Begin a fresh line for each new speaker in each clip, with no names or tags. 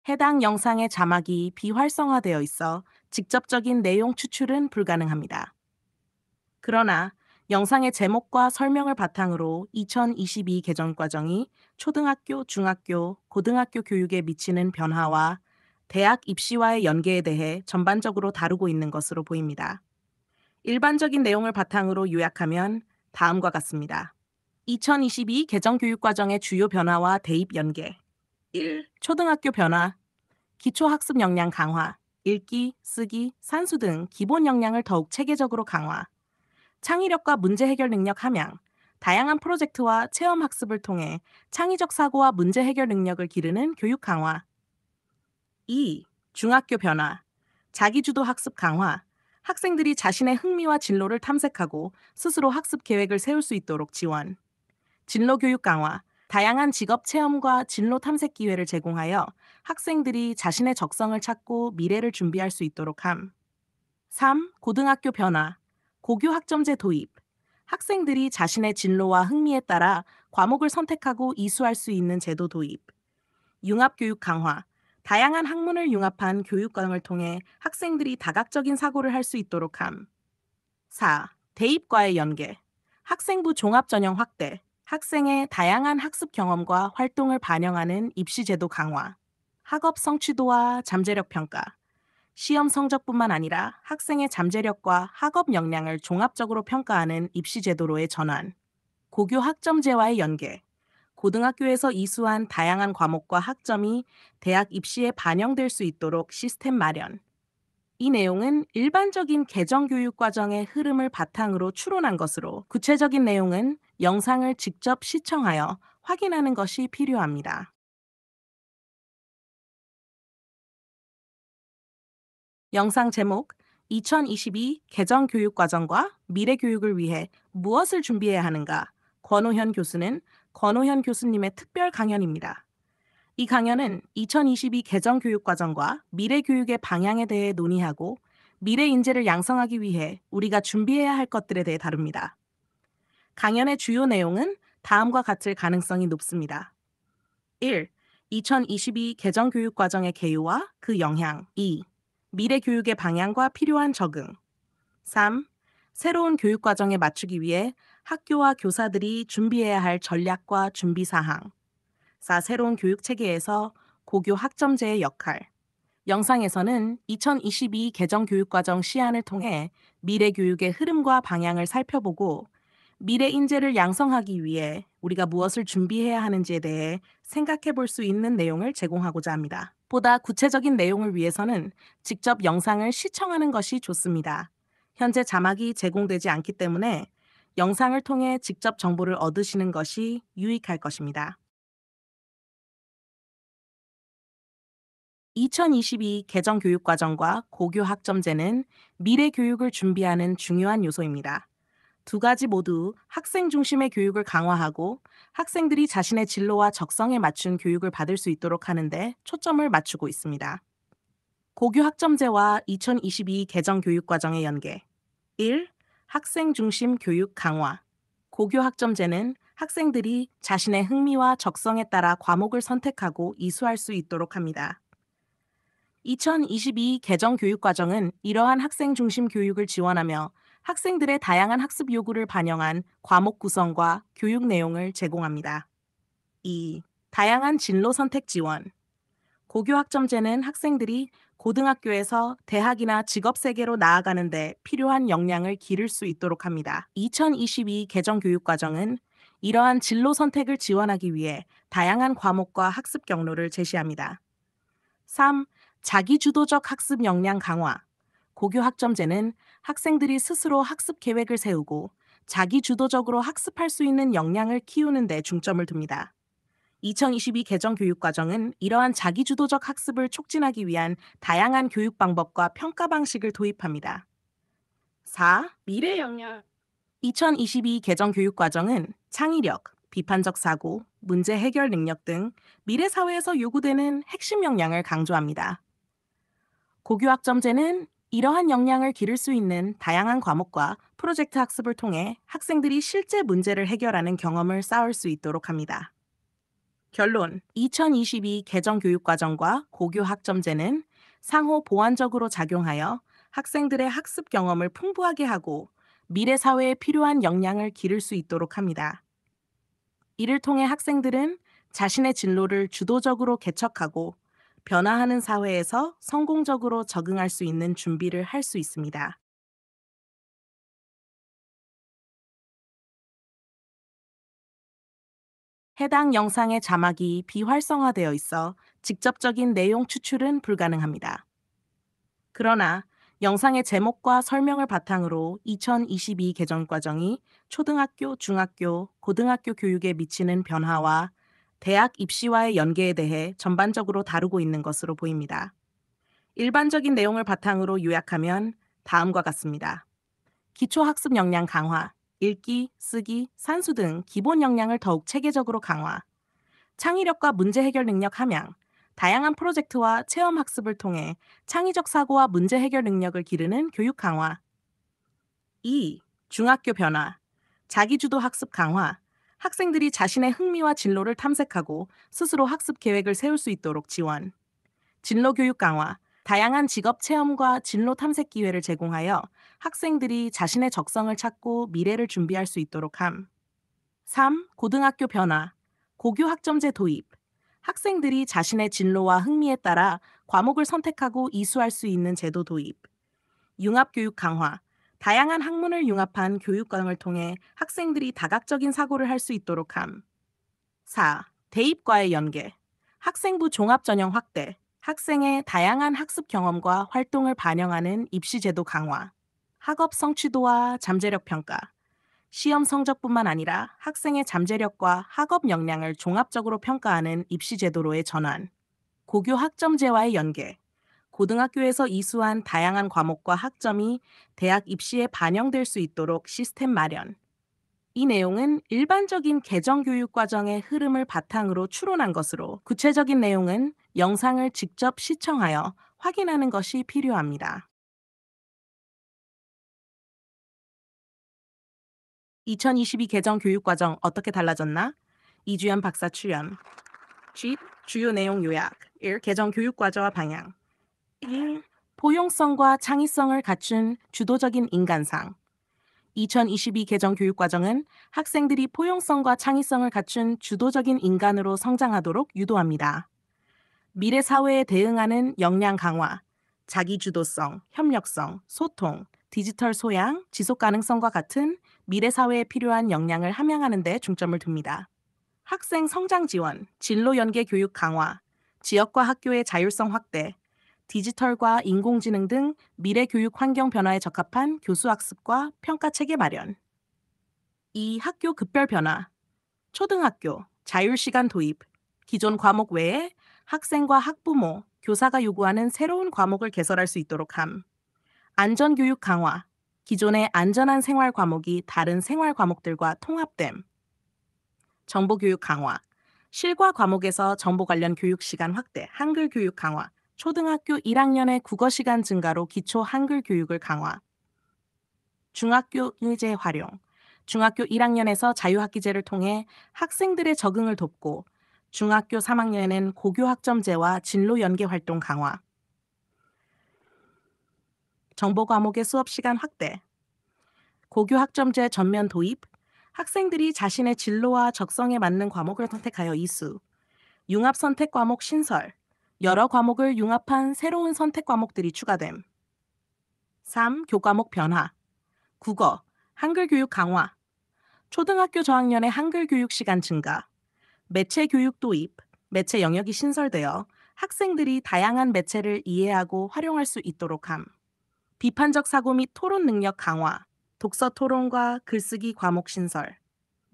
해당 영상의 자막이 비활성화되어 있어 직접적인 내용 추출은 불가능합니다. 그러나 영상의 제목과 설명을 바탕으로 2022 개정 과정이 초등학교, 중학교, 고등학교 교육에 미치는 변화와 대학 입시와의 연계에 대해 전반적으로 다루고 있는 것으로 보입니다. 일반적인 내용을 바탕으로 요약하면 다음과 같습니다. 2022 개정 교육과정의 주요 변화와 대입 연계. 1. 초등학교 변화. 기초학습 역량 강화. 읽기, 쓰기, 산수 등 기본 역량을 더욱 체계적으로 강화. 창의력과 문제 해결 능력 함양. 다양한 프로젝트와 체험 학습을 통해 창의적 사고와 문제 해결 능력을 기르는 교육 강화. 2. 중학교 변화. 자기주도 학습 강화. 학생들이 자신의 흥미와 진로를 탐색하고 스스로 학습 계획을 세울 수 있도록 지원. 진로 교육 강화. 다양한 직업 체험과 진로 탐색 기회를 제공하여 학생들이 자신의 적성을 찾고 미래를 준비할 수 있도록 함. 3. 고등학교 변화. 고교 학점제 도입. 학생들이 자신의 진로와 흥미에 따라 과목을 선택하고 이수할 수 있는 제도 도입. 융합교육 강화. 다양한 학문을 융합한 교육과정을 통해 학생들이 다각적인 사고를 할 수 있도록 함. 4. 대입과의 연계. 학생부 종합전형 확대. 학생의 다양한 학습 경험과 활동을 반영하는 입시제도 강화. 학업 성취도와 잠재력 평가. 시험 성적뿐만 아니라 학생의 잠재력과 학업 역량을 종합적으로 평가하는 입시제도로의 전환. 고교 학점제와의 연계. 고등학교에서 이수한 다양한 과목과 학점이 대학 입시에 반영될 수 있도록 시스템 마련. 이 내용은 일반적인 개정교육 과정의 흐름을 바탕으로 추론한 것으로 구체적인 내용은 영상을 직접 시청하여 확인하는 것이 필요합니다. 영상 제목 2022 개정교육과정과 미래교육을 위해 무엇을 준비해야 하는가? 권오현 교수는 권오현 교수님의 특별 강연입니다. 이 강연은 2022 개정교육과정과 미래교육의 방향에 대해 논의하고 미래 인재를 양성하기 위해 우리가 준비해야 할 것들에 대해 다룹니다. 강연의 주요 내용은 다음과 같을 가능성이 높습니다. 1. 2022 개정교육과정의 개요와 그 영향. 2. 미래 교육의 방향과 필요한 적응. 3. 새로운 교육과정에 맞추기 위해 학교와 교사들이 준비해야 할 전략과 준비사항. 4. 새로운 교육체계에서 고교 학점제의 역할. 영상에서는 2022 개정교육과정 시안을 통해 미래 교육의 흐름과 방향을 살펴보고 미래 인재를 양성하기 위해 우리가 무엇을 준비해야 하는지에 대해 생각해 볼 수 있는 내용을 제공하고자 합니다. 보다 구체적인 내용을 위해서는 직접 영상을 시청하는 것이 좋습니다. 현재 자막이 제공되지 않기 때문에 영상을 통해 직접 정보를 얻으시는 것이 유익할 것입니다. 2022 개정 교육과정과 고교 학점제는 미래 교육을 준비하는 중요한 요소입니다. 두 가지 모두 학생 중심의 교육을 강화하고 학생들이 자신의 진로와 적성에 맞춘 교육을 받을 수 있도록 하는데 초점을 맞추고 있습니다. 고교 학점제와 2022 개정 교육과정의 연계. 1. 학생 중심 교육 강화. 고교 학점제는 학생들이 자신의 흥미와 적성에 따라 과목을 선택하고 이수할 수 있도록 합니다. 2022 개정 교육과정은 이러한 학생 중심 교육을 지원하며 학생들의 다양한 학습 요구를 반영한 과목 구성과 교육 내용을 제공합니다. 2. 다양한 진로 선택 지원. 고교 학점제는 학생들이 고등학교에서 대학이나 직업 세계로 나아가는 데 필요한 역량을 기를 수 있도록 합니다. 2022 개정 교육과정은 이러한 진로 선택을 지원하기 위해 다양한 과목과 학습 경로를 제시합니다. 3. 자기주도적 학습 역량 강화. 고교 학점제는 학생들이 스스로 학습 계획을 세우고 자기주도적으로 학습할 수 있는 역량을 키우는 데 중점을 둡니다. 2022 개정 교육과정은 이러한 자기주도적 학습을 촉진하기 위한 다양한 교육 방법과 평가 방식을 도입합니다. 4. 미래 역량. 2022 개정 교육과정은 창의력, 비판적 사고, 문제 해결 능력 등 미래 사회에서 요구되는 핵심 역량을 강조합니다. 고교 학점제는 이러한 역량을 기를 수 있는 다양한 과목과 프로젝트 학습을 통해 학생들이 실제 문제를 해결하는 경험을 쌓을 수 있도록 합니다. 결론: 2022 개정교육과정과 고교학점제는 상호 보완적으로 작용하여 학생들의 학습 경험을 풍부하게 하고 미래 사회에 필요한 역량을 기를 수 있도록 합니다. 이를 통해 학생들은 자신의 진로를 주도적으로 개척하고 변화하는 사회에서 성공적으로 적응할 수 있는 준비를 할 수 있습니다. 해당 영상의 자막이 비활성화되어 있어 직접적인 내용 추출은 불가능합니다. 그러나 영상의 제목과 설명을 바탕으로 2022 개정 과정이 초등학교, 중학교, 고등학교 교육에 미치는 변화와 대학 입시와의 연계에 대해 전반적으로 다루고 있는 것으로 보입니다. 일반적인 내용을 바탕으로 요약하면 다음과 같습니다. 기초학습 역량 강화, 읽기, 쓰기, 산수 등 기본 역량을 더욱 체계적으로 강화, 창의력과 문제 해결 능력 함양, 다양한 프로젝트와 체험 학습을 통해 창의적 사고와 문제 해결 능력을 기르는 교육 강화. 2. 중학교 변화, 자기주도 학습 강화, 학생들이 자신의 흥미와 진로를 탐색하고 스스로 학습 계획을 세울 수 있도록 지원. 진로 교육 강화, 다양한 직업 체험과 진로 탐색 기회를 제공하여 학생들이 자신의 적성을 찾고 미래를 준비할 수 있도록 함. 3. 고등학교 변화, 고교 학점제 도입. 학생들이 자신의 진로와 흥미에 따라 과목을 선택하고 이수할 수 있는 제도 도입. 융합교육 강화, 다양한 학문을 융합한 교육과정을 통해 학생들이 다각적인 사고를 할 수 있도록 함. 4. 대입과의 연계, 학생부 종합 전형 확대, 학생의 다양한 학습 경험과 활동을 반영하는 입시 제도 강화. 학업 성취도와 잠재력 평가, 시험 성적뿐만 아니라 학생의 잠재력과 학업 역량을 종합적으로 평가하는 입시 제도로의 전환. 고교 학점제와의 연계, 고등학교에서 이수한 다양한 과목과 학점이 대학 입시에 반영될 수 있도록 시스템 마련. 이 내용은 일반적인 개정교육 과정의 흐름을 바탕으로 추론한 것으로 구체적인 내용은 영상을 직접 시청하여 확인하는 것이 필요합니다. 2022 개정 교육과정 어떻게 달라졌나? 이주연 박사 출연. 주요 내용 요약. 1. 개정 교육과정과 방향. 1. 포용성과 창의성을 갖춘 주도적인 인간상. 2022 개정 교육과정은 학생들이 포용성과 창의성을 갖춘 주도적인 인간으로 성장하도록 유도합니다. 미래 사회에 대응하는 역량 강화, 자기주도성, 협력성, 소통, 디지털 소양, 지속 가능성과 같은 미래 사회에 필요한 역량을 함양하는 데 중점을 둡니다. 학생 성장 지원, 진로 연계 교육 강화, 지역과 학교의 자율성 확대, 디지털과 인공지능 등 미래 교육 환경 변화에 적합한 교수 학습과 평가 체계 마련. 2. 학교 급별 변화, 초등학교, 자율시간 도입, 기존 과목 외에 학생과 학부모, 교사가 요구하는 새로운 과목을 개설할 수 있도록 함. 안전교육 강화, 기존의 안전한 생활 과목이 다른 생활 과목들과 통합됨. 정보교육 강화, 실과 과목에서 정보 관련 교육 시간 확대, 한글 교육 강화, 초등학교 1학년의 국어 시간 증가로 기초 한글 교육을 강화. 중학교 일제 활용, 중학교 1학년에서 자유학기제를 통해 학생들의 적응을 돕고 중학교 3학년에는 고교 학점제와 진로 연계 활동 강화. 정보 과목의 수업 시간 확대, 고교 학점제 전면 도입, 학생들이 자신의 진로와 적성에 맞는 과목을 선택하여 이수, 융합 선택 과목 신설, 여러 과목을 융합한 새로운 선택 과목들이 추가됨. 3. 교과목 변화, 국어, 한글 교육 강화, 초등학교 저학년의 한글 교육 시간 증가, 매체 교육 도입, 매체 영역이 신설되어 학생들이 다양한 매체를 이해하고 활용할 수 있도록 함. 비판적 사고 및 토론 능력 강화, 독서 토론과 글쓰기 과목 신설,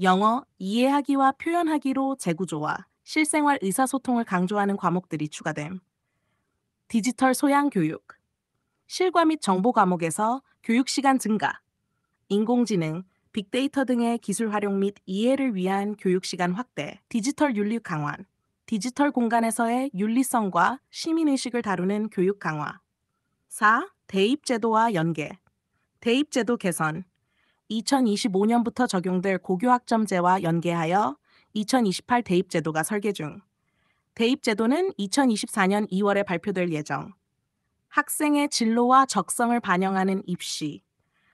영어, 이해하기와 표현하기로 재구조화, 실생활 의사소통을 강조하는 과목들이 추가됨. 디지털 소양 교육, 실과 및 정보 과목에서 교육 시간 증가, 인공지능, 빅데이터 등의 기술 활용 및 이해를 위한 교육 시간 확대, 디지털 윤리 강화, 디지털 공간에서의 윤리성과 시민의식을 다루는 교육 강화. 4. 대입제도와 연계, 대입제도 개선, 2025년부터 적용될 고교학점제와 연계하여 2028 대입제도가 설계 중. 대입제도는 2024년 2월에 발표될 예정. 학생의 진로와 적성을 반영하는 입시.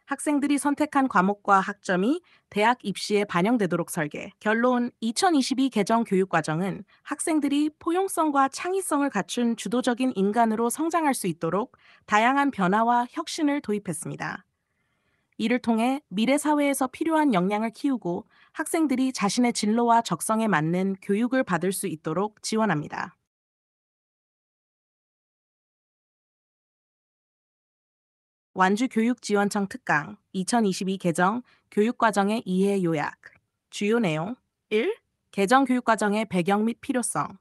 학생들이 선택한 과목과 학점이 대학 입시에 반영되도록 설계. 결론, 2022 개정 교육과정은 학생들이 포용성과 창의성을 갖춘 주도적인 인간으로 성장할 수 있도록 다양한 변화와 혁신을 도입했습니다. 이를 통해 미래 사회에서 필요한 역량을 키우고 학생들이 자신의 진로와 적성에 맞는 교육을 받을 수 있도록 지원합니다. 완주교육지원청 특강 2022 개정 교육과정의 이해 요약. 주요 내용 1. 개정 교육과정의 배경 및 필요성.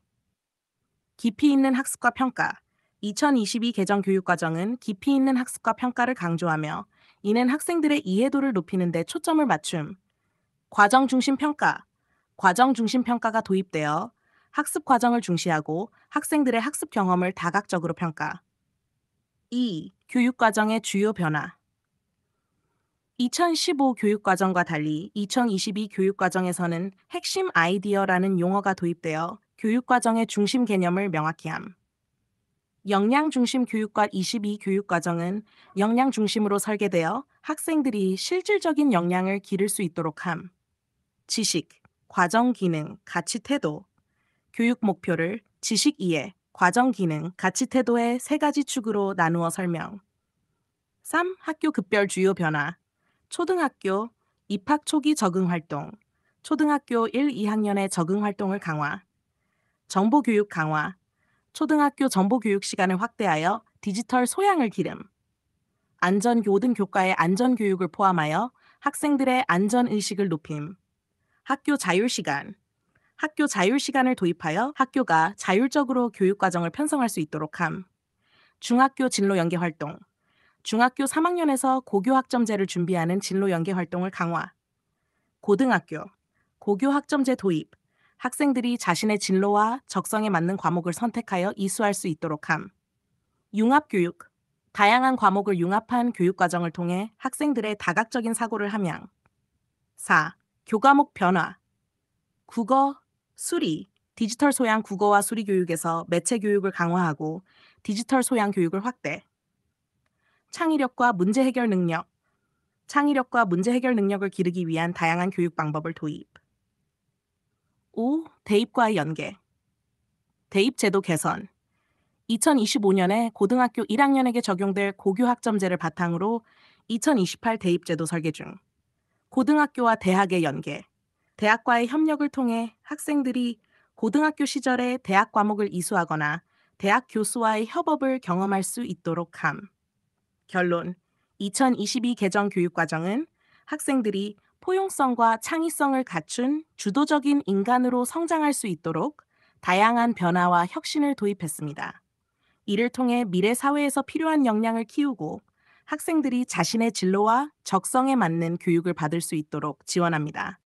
깊이 있는 학습과 평가. 2022 개정 교육과정은 깊이 있는 학습과 평가를 강조하며 이는 학생들의 이해도를 높이는 데 초점을 맞춤. 과정 중심 평가. 과정 중심 평가가 도입되어 학습 과정을 중시하고 학생들의 학습 경험을 다각적으로 평가. 2. 교육과정의 주요 변화. 2015 교육과정과 달리 2022 교육과정에서는 핵심 아이디어라는 용어가 도입되어 교육과정의 중심 개념을 명확히 함. 역량 중심 교육과 22 교육과정은 역량 중심으로 설계되어 학생들이 실질적인 역량을 기를 수 있도록 함. 지식, 과정 기능, 가치 태도. 교육 목표를 지식 이해, 과정 기능, 가치 태도의 세 가지 축으로 나누어 설명. 3. 학교 급별 주요 변화. 초등학교 입학 초기 적응 활동. 초등학교 1, 2학년의 적응 활동을 강화. 정보교육 강화. 초등학교 정보교육 시간을 확대하여 디지털 소양을 기름. 모든 교과의 안전교육을 포함하여 학생들의 안전의식을 높임. 학교 자율시간. 학교 자율시간을 도입하여 학교가 자율적으로 교육과정을 편성할 수 있도록 함. 중학교 진로 연계 활동. 중학교 3학년에서 고교 학점제를 준비하는 진로 연계 활동을 강화. 고등학교 고교 학점제 도입. 학생들이 자신의 진로와 적성에 맞는 과목을 선택하여 이수할 수 있도록 함. 융합교육. 다양한 과목을 융합한 교육과정을 통해 학생들의 다각적인 사고를 함양. 4. 교과목 변화. 국어, 수리, 디지털 소양 국어와 수리 교육에서 매체 교육을 강화하고 디지털 소양 교육을 확대. 창의력과 문제 해결 능력. 창의력과 문제 해결 능력을 기르기 위한 다양한 교육 방법을 도입. 5. 대입과의 연계. 대입 제도 개선. 2025년에 고등학교 1학년에게 적용될 고교 학점제를 바탕으로 2028 대입 제도 설계 중. 고등학교와 대학의 연계. 대학과의 협력을 통해 학생들이 고등학교 시절에 대학 과목을 이수하거나 대학 교수와의 협업을 경험할 수 있도록 함. 결론, 2022 개정 교육과정은 학생들이 포용성과 창의성을 갖춘 주도적인 인간으로 성장할 수 있도록 다양한 변화와 혁신을 도입했습니다. 이를 통해 미래 사회에서 필요한 역량을 키우고 학생들이 자신의 진로와 적성에 맞는 교육을 받을 수 있도록 지원합니다.